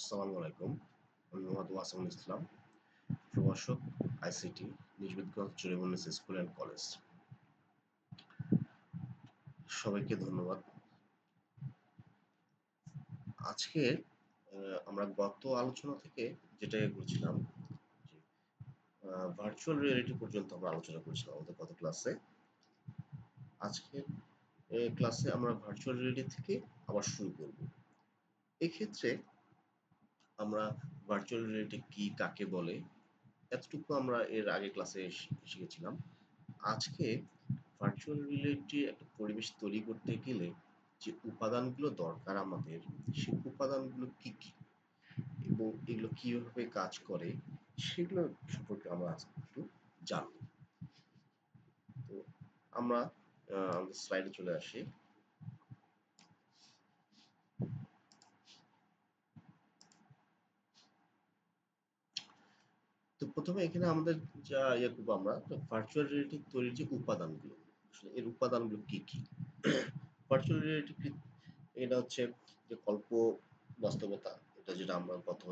আসসালামু আলাইকুম। আমি মোহাম্মদ ওয়াসিমুল ইসলাম, প্রভাষক আইসিটি, নিশবিদগঞ্জ জুরিমুন্নিস স্কুল অ্যান্ড কলেজ। সবাইকে ধন্যবাদ। আজকে আমরা গত আলোচনা থেকে যেটা করছিলাম যে ভার্চুয়াল রিয়েলিটি পর্যন্ত আমরা আলোচনা করেছিলাম আমাদের গত ক্লাসে। আজকের ক্লাসে আমরা ভার্চুয়াল রিয়েলিটি থেকে আবার শুরু করব। এক্ষেত্রে আমরা ভার্চুয়াল রিয়েলিটি কি, কাকে বলে, এতটুকু আমরা এর আগে ক্লাসে শিখেছিলাম। আজকে ভার্চুয়াল রিয়েলিটির একটা পরিবেশ তৈরি করতে গেলে যে উপাদানগুলো দরকার আমাদের, সেই উপাদানগুলো কি কি এবং এগুলো কিভাবে কাজ করে সেগুলো সম্পর্কে আমরা আজকে একটু জানব। তো আমরা আমাদের স্লাইডে চলে আসি। তো প্রথমে এখানে আমাদের যা করবো আমরা ভার্চুয়াল রিয়েলিটি তৈরির যে উপাদানগুলো, এর উপাদানগুলো কি কি। ভার্চুয়াল রিয়েলিটি এটা হচ্ছে যে কল্প বাস্তবতা, এটা যেটা আমরা গত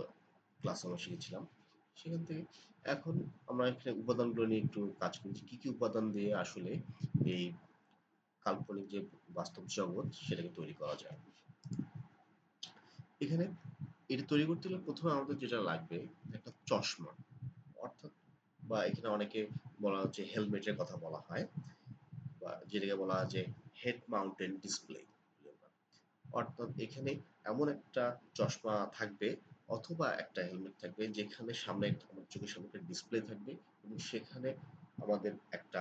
ক্লাসে আমরা শিখেছিলাম। সেখান থেকে এখন আমরা এখানে উপাদানগুলো নিয়ে একটু কাজ করছি, কি কি উপাদান দিয়ে আসলে এই কাল্পনিক যে বাস্তব জগৎ সেটাকে তৈরি করা যায়। এখানে এটা তৈরি করতে গেলে প্রথমে আমাদের যেটা লাগবে একটা চশমা, অর্থাৎ বা এখানে অনেকে বলা হচ্ছে হেলমেটের কথা বলা হয়, বা যেটাকে বলা হয় যে হেড মাউন্টেন ডিসপ্লে। অর্থাৎ এখানে এমন একটা চশমা থাকবে অথবা একটা হেলমেট থাকবে যেখানে সামনে আমার চোখের সামনে একটা ডিসপ্লে থাকবে এবং সেখানে আমাদের একটা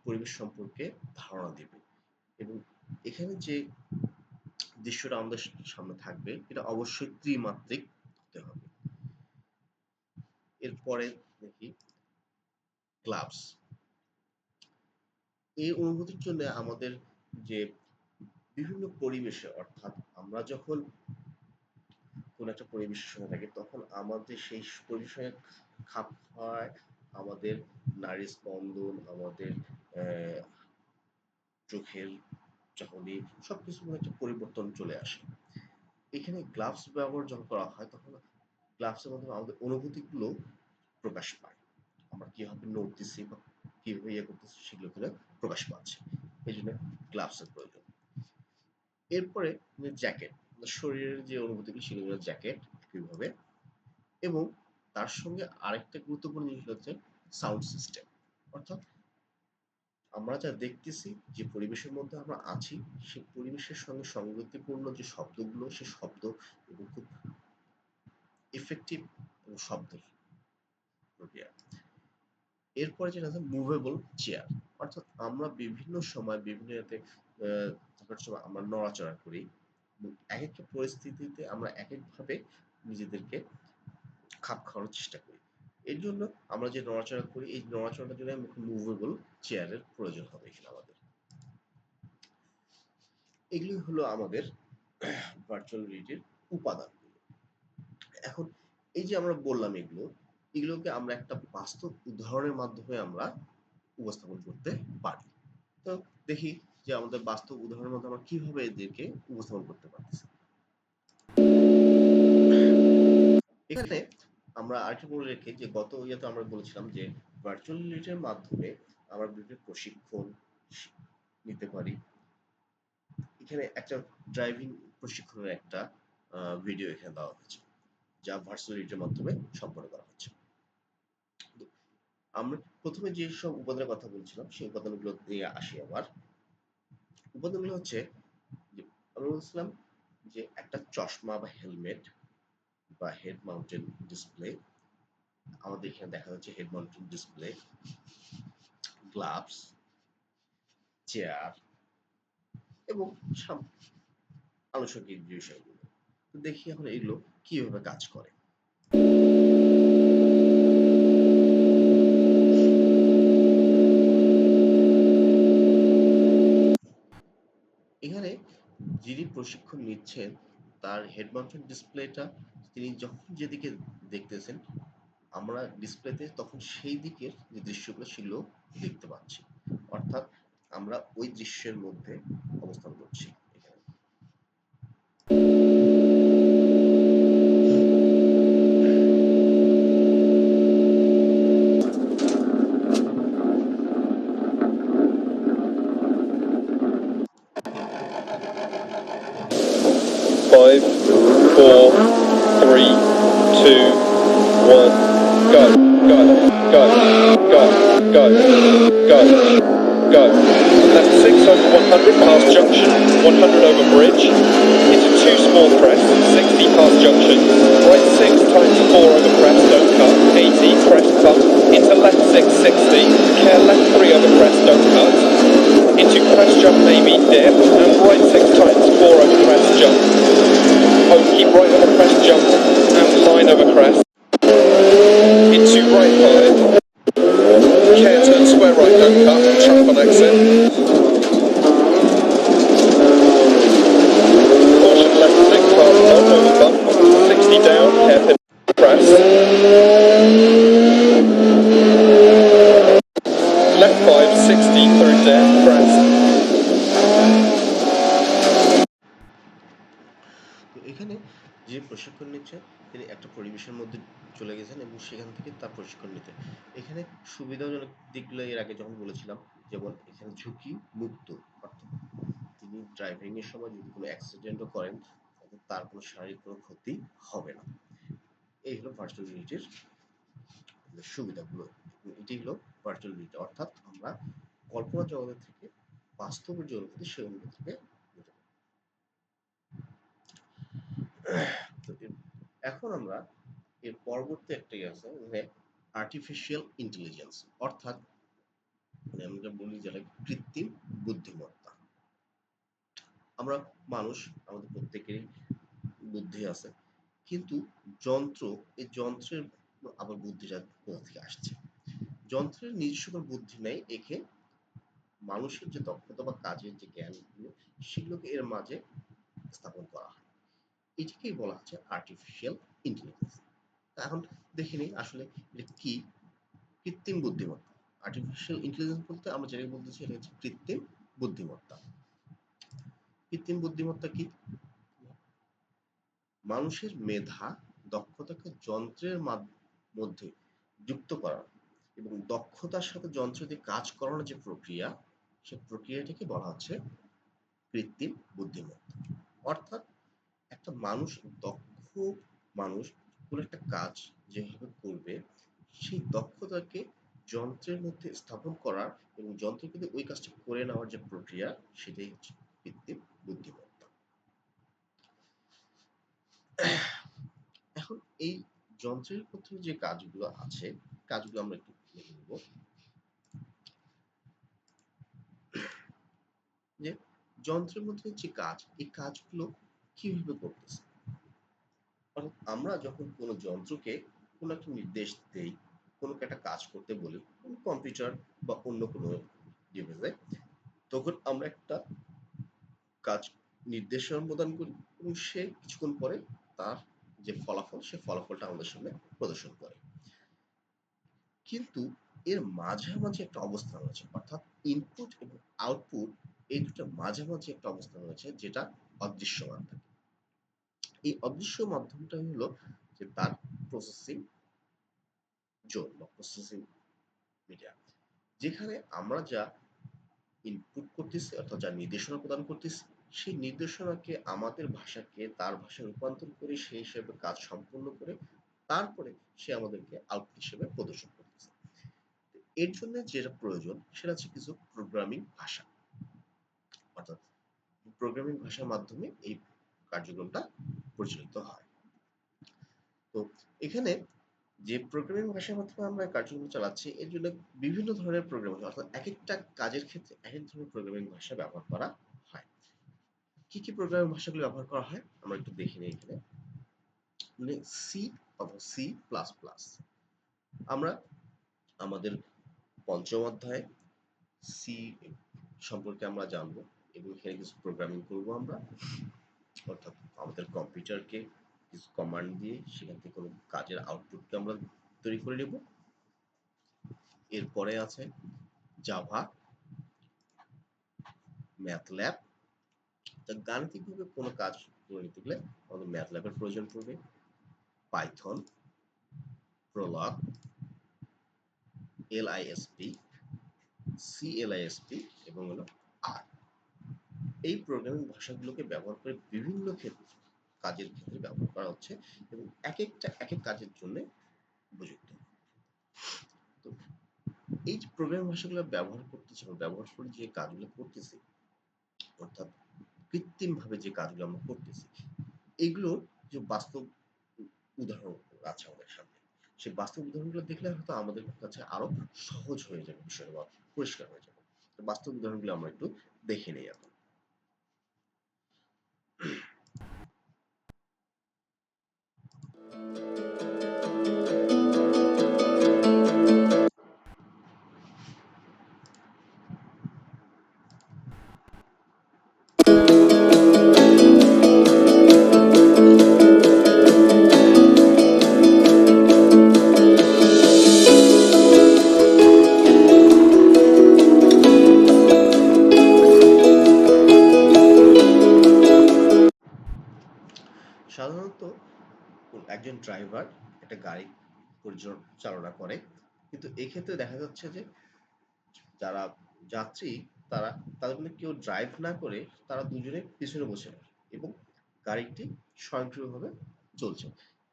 পরিবেশ সম্পর্কে ধারণা দেবে এবং এখানে যে দৃশ্যটা আমাদের সামনে থাকবে এটা অবশ্যই ত্রিমাত্রিক হতে হবে। এরপরে দেখি গ্লাভস। এই অনুভূতির জন্য আমাদের যে বিভিন্ন পরিবেশে, অর্থাৎ আমরা যখন কোন একটা পরিবেশের সঙ্গে থাকি তখন আমাদের সেই পরিবেশের সঙ্গে খাপ খাওয়ায় আমাদের নাড়ি স্পন্দন, আমাদের চোখের চাহনি, সবকিছুর মধ্যে একটা পরিবর্তন চলে আসে। এখানে গ্লাভস ব্যবহার যখন করা হয় তখন গ্লাভসের মাধ্যমে আমাদের অনুভূতিগুলো প্রকাশ পায়। আমরা কিভাবে নড়তেছি বা কিভাবে করতেছি সেগুলো এখানে প্রকাশ পাচ্ছে। এই জন্য গ্লাভসের প্রয়োজন। এরপরে জ্যাকেট, শরীরের যে অনুভূতিগুলো সেগুলো জ্যাকেট একইভাবে, এবং তার সঙ্গে আরেকটা গুরুত্বপূর্ণ জিনিস হচ্ছে সাউন্ড সিস্টেম। অর্থাৎ আমরা যা দেখতেছি, যে পরিবেশের মধ্যে আমরা আছি, সেই পরিবেশের সঙ্গে সঙ্গতিপূর্ণ যে শব্দগুলো, সে শব্দ এবং খুব ইফেক্টিভ শব্দের প্রক্রিয়া। এরপরে যেটা আছে মুভেবল চেয়ার, অর্থাৎ আমরা বিভিন্ন সময় বিভিন্ন থাকার সময় আমরা নড়াচড়া করি এবং এক একটা পরিস্থিতিতে আমরা এক একভাবে নিজেদেরকে খাপ খাওয়ানোর চেষ্টা করি। এর জন্য আমরা যে নড়াচড়া করি, এই নড়াচড়াটার জন্য মুভেবল চেয়ারের প্রয়োজন হবে এখানে আমাদের। এগুলি হলো আমাদের ভার্চুয়াল রিয়েলিটির উপাদান। এখন এই যে আমরা বললাম এগুলোকে আমরা একটা বাস্তব উদাহরণের মাধ্যমে আমরা উপস্থাপন করতে পারি। তো দেখি যে আমাদের বাস্তব উদাহরণের মধ্যে আমরা কিভাবে এদেরকে উপস্থাপন করতে পারতেছি। এখানে আমরা আরেকটু বলে রেখে যে গত ইয়েতে আমরা বলেছিলাম যে ভার্চুয়াল রিয়েলিটির মাধ্যমে আমরা বিভিন্ন প্রশিক্ষণ নিতে পারি। এখানে একটা ড্রাইভিং প্রশিক্ষণের একটা ভিডিও এখানে দেওয়া হয়েছে, যা ভার্চুয়াল রিয়েলিটির মাধ্যমে সম্পন্ন করা হচ্ছে। আমরা প্রথমে যে সব উপাদানের কথা বলছিলাম সেই উপাদানগুলো দিয়ে আসি। আবার উপাদানগুলো হচ্ছে যে আমরা বলছিলাম যে একটা চশমা বা হেলমেট বা হেড মাউন্টেন ডিসপ্লে, আমাদের এখানে দেখা যাচ্ছে head mountain display, gloves, chair এবং আনুষঙ্গিক বিষয়গুলো। তো দেখি এখন এগুলো কিভাবে কাজ করে। এখানে যিনি প্রশিক্ষণ নিচ্ছেন তার হেড মাউন্টেড ডিসপ্লেটা তিনি যখন যেদিকে দেখতেছেন, আমরা ডিসপ্লেতে তখন সেই দিকের যে দৃশ্যগুলো সেগুলো দেখতে পাচ্ছি, অর্থাৎ আমরা ওই দৃশ্যের মধ্যে অবস্থান করছি। এখানে 5, 4, 3, 2, 1, go, go, go, go, go, go, go. Left 6 over 100 past junction, 100 over bridge, into 2 small crest, 60 past junction, right 6 times 4 over crest, don't cut, 80, crest bump, into left 6, 60, care left 3 over crest, don't cut, into crest jump maybe, dip, and right 6 times 4 over crest jump, oh, keep right over crest jump, and line over crest, into right 5, care turn square right, don't cut, trap on exit, caution left 6 past bump over bump, 60 down, hairpin crest, left 5, 60 through dip, crest, তো এখানে যে প্রশিক্ষণ নিচ্ছে তিনি একটা পরিবেশের মধ্যে চলে গেছেন এবং সেখান থেকে তার প্রশিক্ষণ নিতে। এখানে সুবিধাজনক দিকগুলো এর আগে যখন বলেছিলাম, যেমন এখানে ঝুঁকি মুক্ত, অর্থাৎ তিনি ড্রাইভিং এর সময় যদি কোনো অ্যাক্সিডেন্টও করেন তাহলে তার কোনো শারীরিক কোনো ক্ষতি হবে না। এই হলো ভার্চুয়াল রিয়েলিটির সুবিধাগুলো। এটি হলো ভার্চুয়াল রিয়েলিটি, অর্থাৎ আমরা কল্পনা জগতের থেকে বাস্তবের জগতে সে অনুভূতিকে নিতে পারি। তো এখন আমরা এর পরবর্তী একটাই আছে, মানে আর্টিফিশিয়াল ইন্টেলিজেন্স, অর্থাৎ মানে আমরা বলি যেটা কৃত্রিম বুদ্ধিমত্তা। আমরা মানুষ, আমাদের প্রত্যেকেরই বুদ্ধি আছে, কিন্তু যন্ত্র, এই যন্ত্রের আবার বুদ্ধিটা কোথা থেকে আসছে? যন্ত্রের নিজস্ব কোনো বুদ্ধি নেই, একে মানুষের যে দক্ষতা বা কাজের যে জ্ঞানগুলো সেগুলোকে এর মাঝে স্থাপন করা হয়। এটিকেই বলা হচ্ছে আর্টিফিশিয়াল ইন্টেলিজেন্স। এখন দেখে নিই আসলে এটা কি। কৃত্রিম বুদ্ধিমত্তা, আর্টিফিশিয়াল ইন্টেলিজেন্স বলতে আমরা যেটাকে বলতেছি এটা হচ্ছে কৃত্রিম বুদ্ধিমত্তা। কৃত্রিম বুদ্ধিমত্তা কি? মানুষের মেধা, দক্ষতাকে যন্ত্রের মধ্যে যুক্ত করা এবং দক্ষতার সাথে যন্ত্র দিয়ে কাজ করানোর যে প্রক্রিয়া, সে প্রক্রিয়াটাকে বলা হচ্ছে কৃত্রিম বুদ্ধিমত্তা। অর্থাৎ একটা মানুষ, দক্ষ মানুষ কোনো একটা কাজ যেভাবে করবে, সেই দক্ষতাকে যন্ত্রের মধ্যে স্থাপন করার এবং যন্ত্রকে দিয়ে ওই কাজটা করে নেওয়ার যে প্রক্রিয়া, সেটাই হচ্ছে কৃত্রিম বুদ্ধিমত্তা। এখন এই যন্ত্রের মধ্যে যে কাজগুলো আছে, কাজগুলো আমরা একটু দেখে নেব। যে যন্ত্রের মধ্যে যে কাজ, এই কাজগুলো কিভাবে করতেছে। অর্থাৎ আমরা যখন কোনো যন্ত্রকে কোনো একটা নির্দেশ দেই, কোনো একটা কাজ করতে বলি, কম্পিউটার বা অন্য কোনো ডিভাইসে, তখন আমরা একটা কাজ নির্দেশনা প্রদান করি এবং সে কিছুক্ষণ পরে তার যে ফলাফল, সে ফলাফলটা আমাদের সামনে প্রদর্শন করে। কিন্তু এর মাঝামাঝি একটা অবস্থান রয়েছে, অর্থাৎ ইনপুট এবং আউটপুট, এই দুটো মাঝামাঝি একটা অবস্থান রয়েছে যেটা অদৃশ্যমান থাকে। এই অদৃশ্য মাধ্যমটাই হলো যে তার প্রসেসিং জোন বা প্রসেসিং মিডিয়া, যেখানে আমরা যা ইনপুট করতেছি অর্থাৎ যা নির্দেশনা প্রদান করতেছি, সেই নির্দেশনাকে আমাদের ভাষাকে তার ভাষায় রূপান্তর করে সেই হিসেবে কাজ সম্পূর্ণ করে তারপরে সে আমাদেরকে আউটপুট হিসেবে প্রদর্শন করতেছে। এর জন্য যেটা প্রয়োজন সেটা হচ্ছে কিছু প্রোগ্রামিং ভাষা, অর্থাৎ প্রোগ্রামিং ভাষার মাধ্যমে এই কার্যক্রমটা পরিচালিত হয়। তো এখানে যে প্রোগ্রামিং ভাষার মাধ্যমে আমরা কার্যক্রম চালাচ্ছি, এর জন্য বিভিন্ন ধরনের প্রোগ্রামিং, অর্থাৎ একেকটা কাজের ক্ষেত্রে একেক ধরনের প্রোগ্রামিং ভাষা ব্যবহার করা হয়। কি কি প্রোগ্রামিং ভাষাগুলো ব্যবহার করা হয় আমরা একটু দেখে নিই এখানে। মানে সি অথবা সি প্লাস প্লাস, আমরা আমাদের পঞ্চম অধ্যায়ে সি সম্পর্কে আমরা জানবো এবং এখানে কিছু প্রোগ্রামিং করবো আমরা, অর্থাৎ আমাদের কম্পিউটারকে কিছু কমান্ড দিয়ে সেখান থেকে কোনো কাজের আউটপুটকে আমরা তৈরি করে নেব। এরপরে আছে জাভা, ম্যাথল্যাব। তা গাণিতিকভাবে কোনো কাজ করে নিতে গেলে আমাদের ম্যাথল্যাবের প্রয়োজন পড়বে, পাইথন, প্রোলগ, এলআইএসপি, সিএলআইএসপি এবং হলো আর। এই প্রোগ্রামিং ভাষাগুলোকে ব্যবহার করে বিভিন্ন ক্ষেত্রে কাজের ক্ষেত্রে ব্যবহার করা হচ্ছে এবং একেকটা একেক কাজের জন্য উপযুক্ত। তো এই যে প্রোগ্রামিং ভাষাগুলো ব্যবহার করতেছি বা ব্যবহার করে যে কাজগুলো করতেছি, অর্থাৎ কৃত্রিমভাবে যে কাজগুলো আমরা করতেছি, এগুলোর যে বাস্তব উদাহরণ আছে আমাদের সামনে। সেই বাস্তব উদাহরণগুলো দেখলে হয়তো আমাদের কাছে আরো সহজ হয়ে যাবে বিষয়টা বা পরিষ্কার হয়ে যাবে। তো বাস্তব উদাহরণগুলো আমরা একটু দেখে নেই এখন। সাধারণত একজন ড্রাইভার একটা গাড়ি পরিচালনা করে, কিন্তু এক্ষেত্রে দেখা যাচ্ছে যে যারা যাত্রী তারা তাদের মধ্যে কেউ ড্রাইভ না করে তারা দুজনে পিছনে বসে আছে এবং গাড়িটি স্বয়ংক্রিয়ভাবে চলছে।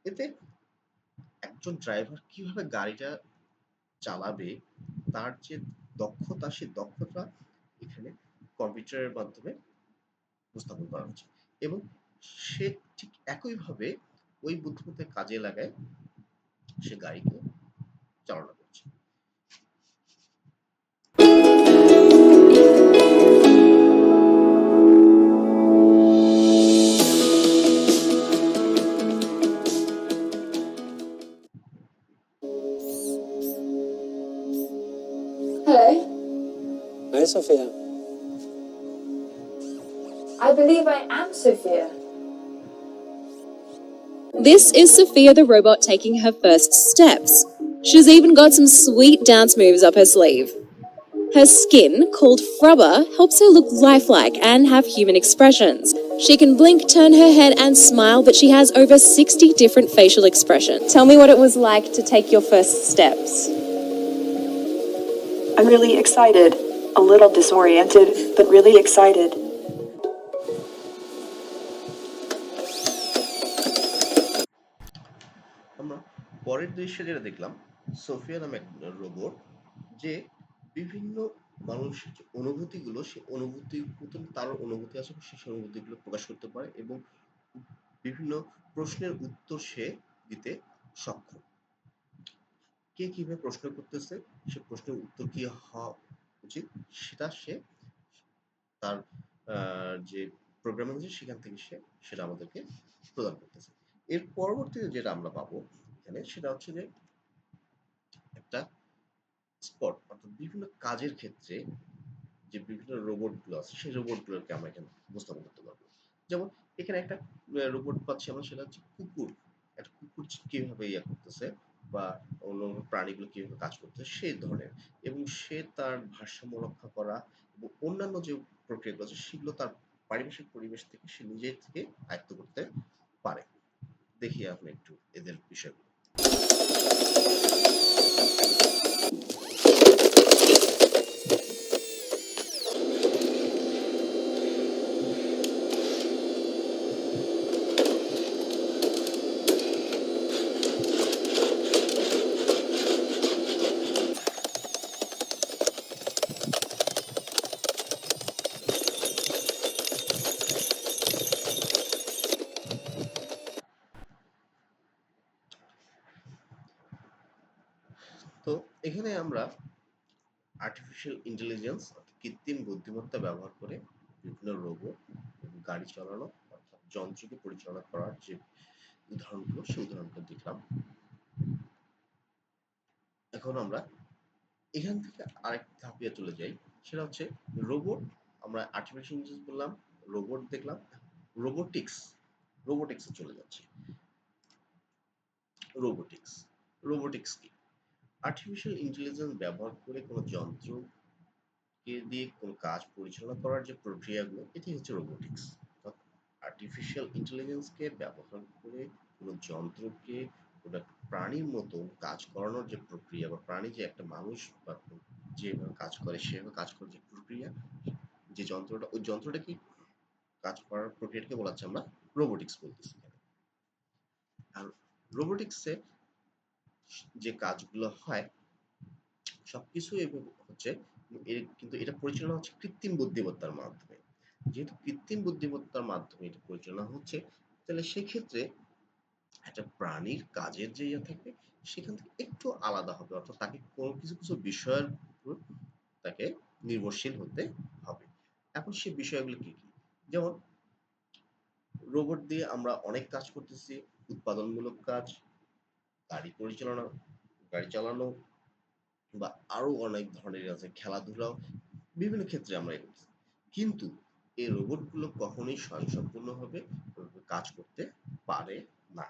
এতে একজন ড্রাইভার কিভাবে গাড়িটা চালাবে তার যে দক্ষতা, সেই দক্ষতা এখানে কম্পিউটারের মাধ্যমে উপস্থাপন করা হচ্ছে এবং সে ঠিক একইভাবে ওই বুদ্ধিমত্তা কাজে লাগায় সে গাড়িকে চালনা করছে। Hello, Hi, Sophia. I believe I am Sophia. This is Sophia the robot taking her first steps. She's even got some sweet dance moves up her sleeve. Her skin, called Frubber, helps her look lifelike and have human expressions. She can blink, turn her head, and smile, but she has over 60 different facial expressions. Tell me what it was like to take your first steps. I'm really excited. A little disoriented, but really excited. আমরা পরের দৃশ্যে যেটা দেখলাম, Sophia নামে এক robot যে বিভিন্ন মানুষের যে অনুভূতিগুলো, সেই অনুভূতির মতন তার অনুভূতি আছে, সেই অনুভূতিগুলো প্রকাশ করতে পারে এবং বিভিন্ন প্রশ্নের উত্তর সে দিতে সক্ষম। কে কিভাবে প্রশ্ন করতেছে, সে প্রশ্নের উত্তর কি হওয়া উচিত, সেটা সে তার যে প্রোগ্রামিং আছে সেখান থেকে সে সেটা আমাদেরকে প্রদান করতেছে। এর পরবর্তীতে যেটা আমরা পাবো এখানে, সেটা হচ্ছে যে একটা স্পট, অর্থাৎ বিভিন্ন কাজের ক্ষেত্রে যে বিভিন্ন রোবট গুলো আছে সেই রোবট গুলোকে আমরা এখানে উপস্থাপন করতে পারবো। যেমন এখানে একটা রোবট পাচ্ছি আমরা, সেটা হচ্ছে কুকুর। একটা কুকুর কিভাবে ইয়া করতেছে বা অন্য প্রাণীগুলো কিভাবে কাজ করতেছে সেই ধরনের, এবং সে তার ভারসাম্য রক্ষা করা এবং অন্যান্য যে প্রক্রিয়াগুলো আছে সেগুলো তার পারিপার্শ্বিক পরিবেশ থেকে সে নিজের থেকে আয়ত্ত করতে পারে। দেখি আপনি একটু এদের বিষয়গুলো। তো এখানে আমরা আর্টিফিশিয়াল ইন্টেলিজেন্স, কৃত্রিম বুদ্ধিমত্তা ব্যবহার করে বিভিন্ন রোবট এবং গাড়ি চালানো, অর্থাৎ যন্ত্রকে পরিচালনা করার যে উদাহরণগুলো সেই উদাহরণগুলো দেখলাম। এখন আমরা এখান থেকে আরেক ধাপে চলে যাই, সেটা হচ্ছে রোবট। আমরা আর্টিফিশিয়াল ইন্টেলিজেন্স বললাম, রোবট দেখলাম, রোবোটিক্স। রোবোটিক্সে চলে যাচ্ছে। রোবোটিক্স রোবোটিক্স কি? আর্টিফিশিয়াল ইন্টেলিজেন্স ব্যবহার করে কোনো যন্ত্রকে দিয়ে কোনো কাজ পরিচালনা করার যে প্রক্রিয়াগুলো, এটি হচ্ছে রোবোটিক্স। আর্টিফিশিয়াল ইন্টেলিজেন্সকে ব্যবহার করে কোনো যন্ত্রকে কোনো প্রাণীর মতো কাজ করানোর যে প্রক্রিয়া, বা প্রাণী যে একটা মানুষ বা যেভাবে কাজ করে সেভাবে কাজ করার যে প্রক্রিয়া, যে যন্ত্রটা, ওই যন্ত্রটা কি কাজ করার প্রক্রিয়াটাকে বলা হচ্ছে আমরা রোবোটিক্স বলতেছি এখানে। আর রোবোটিক্সে যে কাজগুলো হয় সবকিছুই হচ্ছে কিন্তু এটা পরিচালনা হচ্ছে কৃত্রিম বুদ্ধিমত্তার মাধ্যমে। যেহেতু কৃত্রিম বুদ্ধিমত্তার মাধ্যমে এটা পরিচালনা হচ্ছে, তাহলে সেক্ষেত্রে একটা প্রাণীর কাজের যে ইয়ে থাকবে সেখান থেকে একটু আলাদা হবে। অর্থাৎ তাকে কোনো কিছু বিষয়ের উপর তাকে নির্ভরশীল হতে হবে। এখন সে বিষয়গুলো কি, কি? যেমন রোবট দিয়ে আমরা অনেক কাজ করতেছি, উৎপাদনমূলক কাজ, গাড়ি পরিচালনা, গাড়ি চালানো বা আরো অনেক ধরনের আছে, খেলাধুলাও বিভিন্ন ক্ষেত্রে আমরা এ করতেছি। কিন্তু এই রোবটগুলো কখনোই স্বয়ংসম্পূর্ণভাবে কাজ করতে পারে না।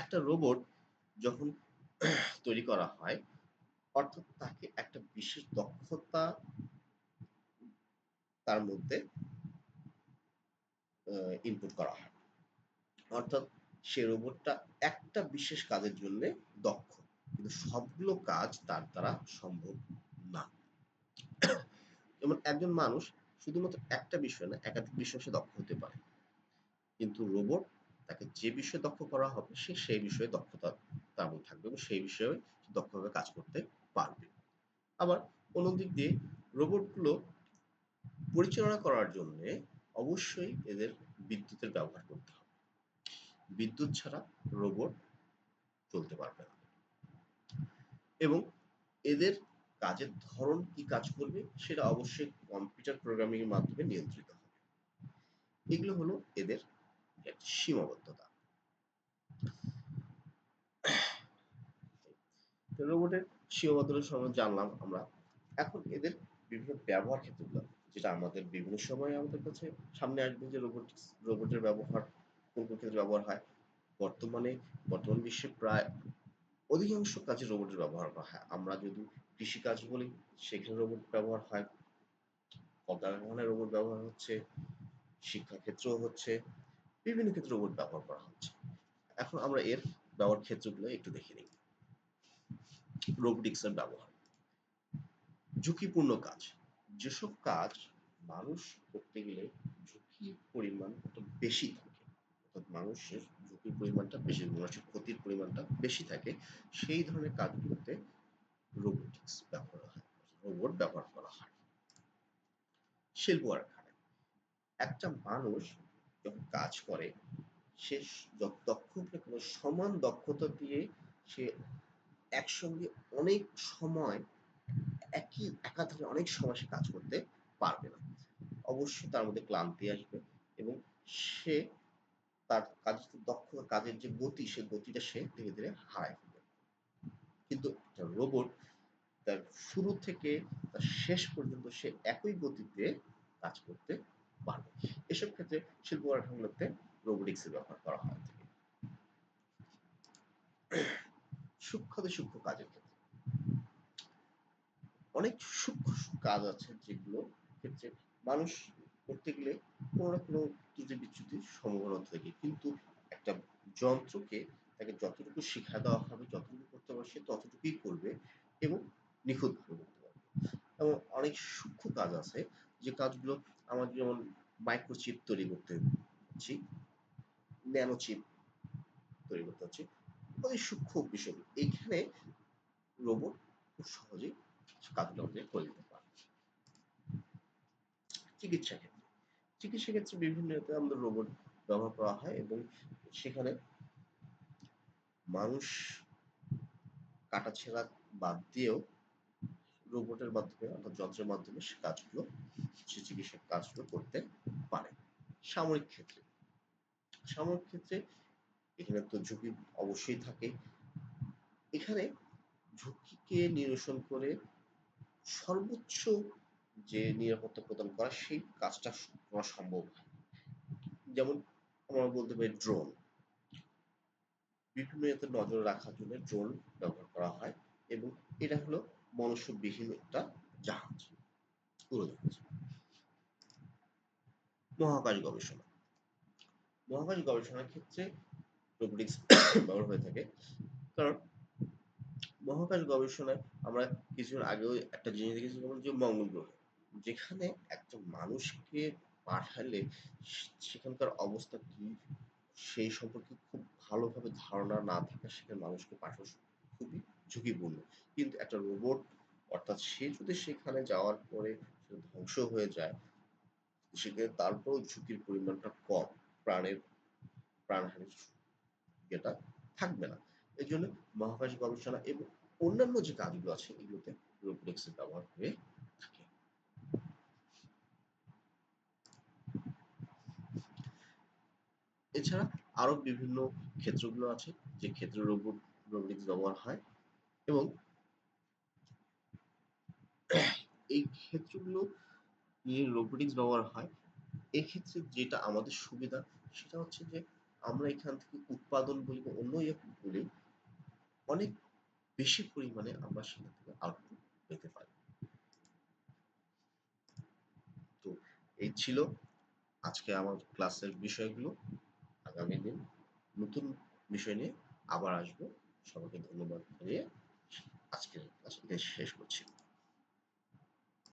একটা রোবট যখন তৈরি করা হয়, অর্থাৎ তাকে একটা বিশেষ দক্ষতা তার মধ্যে ইনপুট করা হয়। অর্থাৎ সে রোবটটা একটা বিশেষ কাজের জন্য দক্ষ, কিন্তু সবগুলো কাজ তার দ্বারা সম্ভব না। যেমন একজন মানুষ শুধুমাত্র একটা বিষয় না, একাধিক বিষয়ে সে দক্ষ হতে পারে, কিন্তু রোবট তাকে যে বিষয়ে দক্ষ করা হবে সে সেই বিষয়ে দক্ষতা তার মধ্যে থাকবে এবং সেই বিষয়ে দক্ষভাবে কাজ করতে পারবে। আবার অন্যদিক দিয়ে রোবটগুলো পরিচালনা করার জন্য অবশ্যই এদের বিদ্যুতের ব্যবহার করতে হবে। বিদ্যুৎ ছাড়া রোবট চলতে পারবে না এবং এদের কাজের ধরন কি কাজ করবে সেটা অবশ্যই কম্পিউটার প্রোগ্রামিং এর মাধ্যমে নিয়ন্ত্রিত হবে। এগুলো হলো এদের সীমাবদ্ধতা। রোবটের সীমাবদ্ধতা সম্বন্ধে জানলাম আমরা। এখন এদের বিভিন্ন ব্যবহার ক্ষেত্রগুলো, যেটা আমাদের বিভিন্ন সময় আমাদের কাছে সামনে আসবে যে রোবটের ব্যবহার কোন কোন ক্ষেত্রে ব্যবহার হয়। বর্তমান বিশ্বে প্রায় অধিকাংশ কাজে রোবটের ব্যবহার করা হয়। আমরা যদি কৃষিকাজ বলি সেখানে রোবট ব্যবহার হয়, কলকারখানায় রোবট ব্যবহার হচ্ছে, শিক্ষাক্ষেত্রেও হচ্ছে, বিভিন্ন ক্ষেত্রে রোবট ব্যবহার করা হচ্ছে। এখন আমরা এর ব্যবহার ক্ষেত্রগুলো একটু দেখে নিই। রোবোটিক্সের ব্যবহার, ঝুঁকিপূর্ণ কাজ, যেসব কাজ মানুষ করতে গেলে ঝুঁকির পরিমাণ একটু বেশি থাকে, অর্থাৎ মানুষের ঝুঁকির পরিমাণটা বেশি, মানুষের ক্ষতির পরিমাণটা বেশি থাকে, সেই ধরনের কাজগুলোতে রোবোটিক্স ব্যবহার হয়, রোবট ব্যবহার করা হয়। শিল্প কারখানায় একটা মানুষ যখন কাজ করে সে যত দক্ষ হোক না, সমান দক্ষতা দিয়ে সে একসঙ্গে অনেক সময় একাধারে অনেক সময় সে কাজ করতে পারবে না। অবশ্যই তার মধ্যে ক্লান্তি আসবে এবং সে তার কাজের যে দক্ষতা, কাজের যে গতি, সে গতিটা সে ধীরে ধীরে হারায় ফেলবে। কিন্তু একটা রোবট তার শুরু থেকে তার শেষ পর্যন্ত সে একই গতিতে কাজ করতে পারবে। এসব ক্ষেত্রে শিল্প কারখানাগুলোতে রোবোটিক্সের ব্যবহার করা হয় থাকে। সূক্ষ্ম কাজের ক্ষেত্রে অনেক সূক্ষ্ম কাজ আছে যেগুলো ক্ষেত্রে মানুষ করতে গেলে কোনো না কোনো ত্রুটি বিচ্যুতির সম্ভাবনা থাকে, কিন্তু একটা যন্ত্রকে তাকে যতটুকু শিক্ষা দেওয়া হবে, যতটুকু করতে পারবে সে ততটুকুই করবে এবং নিখুঁতভাবে করতে পারবে। এবং অনেক সূক্ষ্ম কাজ আছে যে কাজগুলো আমাদের, যেমন মাইক্রোচিপ তৈরি করতে হচ্ছে, ন্যানোচিপ তৈরি করতে হচ্ছে, ওই সূক্ষ্ম বিষয় এইখানে রোবট খুব সহজেই কাজগুলো আমাদের করে দিতে পারে। চিকিৎসা ক্ষেত্রে, চিকিৎসা ক্ষেত্রে বিভিন্ন আমাদের রোবট ব্যবহার করা হয় এবং সেখানে মানুষ কাটাছেঁড়া বাদ দিয়েও রোবটের মাধ্যমে, অর্থাৎ যন্ত্রের মাধ্যমে সে কাজগুলো, সে চিকিৎসা কাজগুলো করতে পারে। সামরিক ক্ষেত্রে, সামরিক ক্ষেত্রে এখানে তো ঝুঁকি অবশ্যই থাকে। এখানে ঝুঁকিকে নিরসন করে সর্বোচ্চ যে নিরাপত্তা প্রদান করা সেই কাজটা করা সম্ভব হয়। যেমন আমরা বলতে পারি ড্রোন, বিভিন্ন এতে নজর রাখার জন্য ড্রোন ব্যবহার করা হয় এবং এটা হলো মনুষ্যবিহীন একটা জাহাজ, উড়োজাহাজ। মহাকাশ গবেষণা, মহাকাশ গবেষণার ক্ষেত্রে রোবোটিক্স ব্যবহার হয়ে থাকে, কারণ মহাকাশ গবেষণায় আমরা কিছুদিন আগেও একটা জিনিস দেখেছি, যেমন যে মঙ্গল গ্রহে, যেখানে একটা মানুষকে পাঠালে সেখানকার অবস্থা কি সেই সম্পর্কে খুব ভালোভাবে ধারণা না থাকা সেখানে মানুষকে পাঠানো খুবই ঝুঁকিপূর্ণ। কিন্তু একটা রোবট অর্থাৎ সে যদি সেখানে যাওয়ার পরে সে ধ্বংস হয়ে যায়, সেখানে তারপরেও ঝুঁকির পরিমাণটা কম। প্রাণের প্রাণহানির ইয়েটা থাকবে না। এজন্য মহাকাশ গবেষণা এবং অন্যান্য যে কাজগুলো আছে এগুলোতে রোবোটিক্স এর ব্যবহার হয়ে থাকে। এছাড়া আরো বিভিন্ন ক্ষেত্রগুলো আছে যে ক্ষেত্রে রোবোটিক্স ব্যবহার হয় এবং এই ক্ষেত্রগুলো নিয়ে রোবোটিক্স ব্যবহার হয়। এক্ষেত্রে যেটা আমাদের সুবিধা সেটা হচ্ছে যে আমরা এখান থেকে উৎপাদন বলি বা অন্য ইয়ে বলি অনেক বেশি পরিমাণে আমরা সেখান থেকে আউটপুট পেতে পারি। তো এই ছিল আজকে আমার ক্লাসের বিষয়গুলো। আগামী দিন নতুন বিষয় নিয়ে আবার আসবো। সবাইকে ধন্যবাদ জানিয়ে আজকের ক্লাস এখানে শেষ করছি।